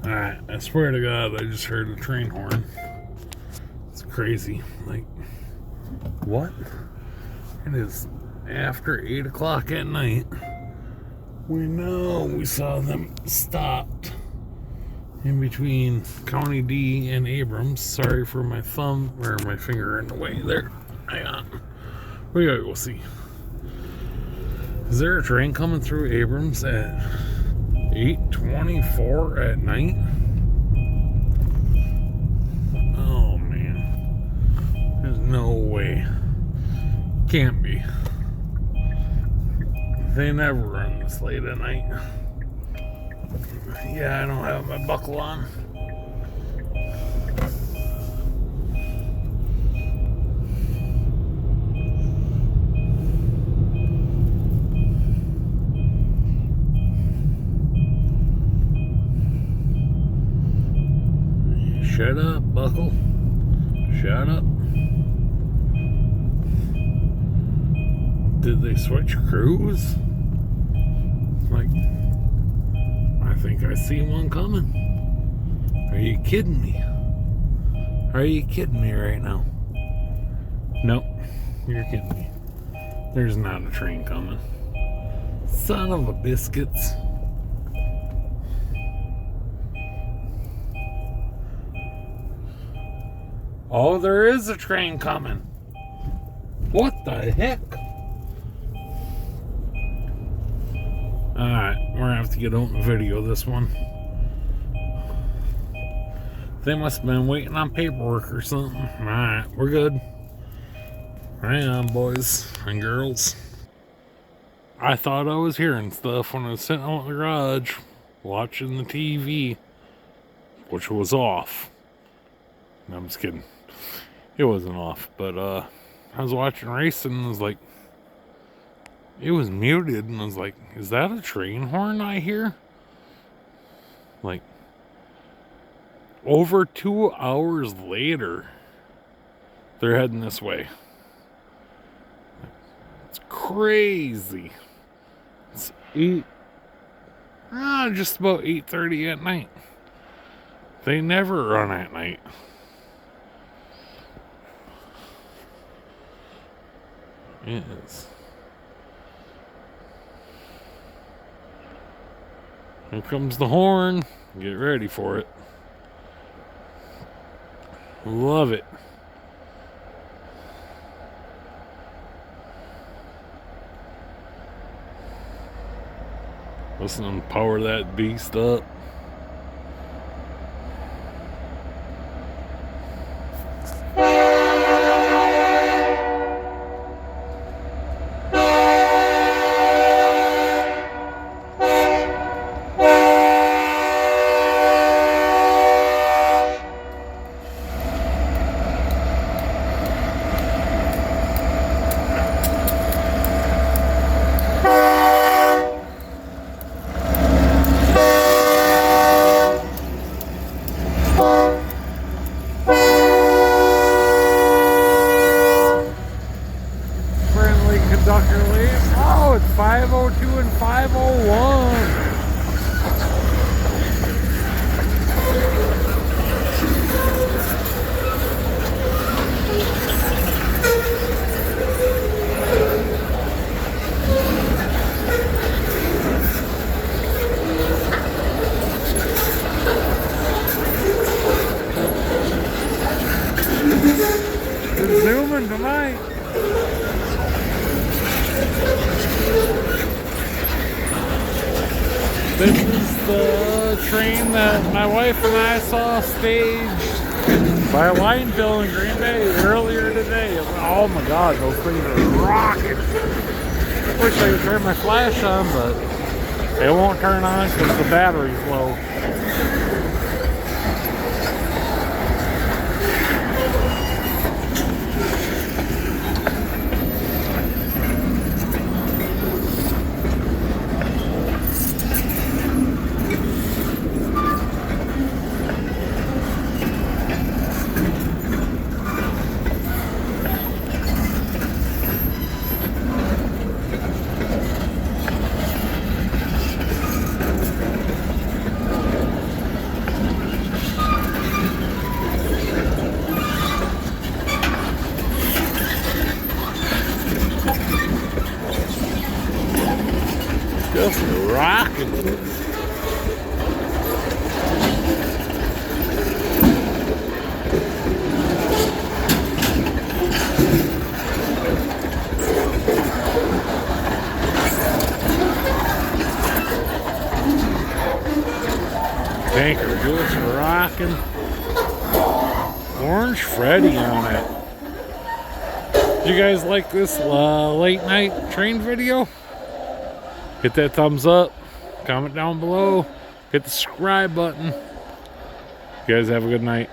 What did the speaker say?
Alright, I swear to God, I just heard a train horn. It's crazy. Like, what? It is after 8 o'clock at night. We know we saw them stopped in between County D and Abrams. Sorry for my thumb or my finger in the way there. Hang on. We gotta go see. Is there a train coming through Abrams at 8:24 at night? Oh man. There's no way. Can't be. They never run this late at night. Yeah, I don't have my buckle on. Shut up, buckle. Shut up. Did they switch crews? Like, I think I see one coming. Are you kidding me? Are you kidding me right now? Nope, you're kidding me. There's not a train coming. Son of a biscuits. Oh, there is a train coming. What the heck? Alright, we're gonna have to get out and video this one. They must have been waiting on paperwork or something. Alright, we're good. Hang on, boys and girls. I thought I was hearing stuff when I was sitting out in the garage watching the TV, which was off. No, I'm just kidding. It wasn't off, but I was watching racing and was like, it was muted, and I was like, is that a train horn I hear? Like, over 2 hours later, they're heading this way. It's crazy. It's just about 8:30 at night. They never run at night. It is. Here comes the horn. Get ready for it. Love it. Listen to power that beast up. Conductor leave. Oh, it's 5:02 and 5:01. It's zooming tonight. This is the train that my wife and I saw staged by Lineville in Green Bay earlier today. Oh my God, those things are rocking. Wish I could turn my flash on, but it won't turn on because the battery's low. just rocking. Tanker just rocking. Orange Freddy on it. Did you guys like this late night train video? Hit that thumbs up. Comment down below. Hit the subscribe button. You guys have a good night.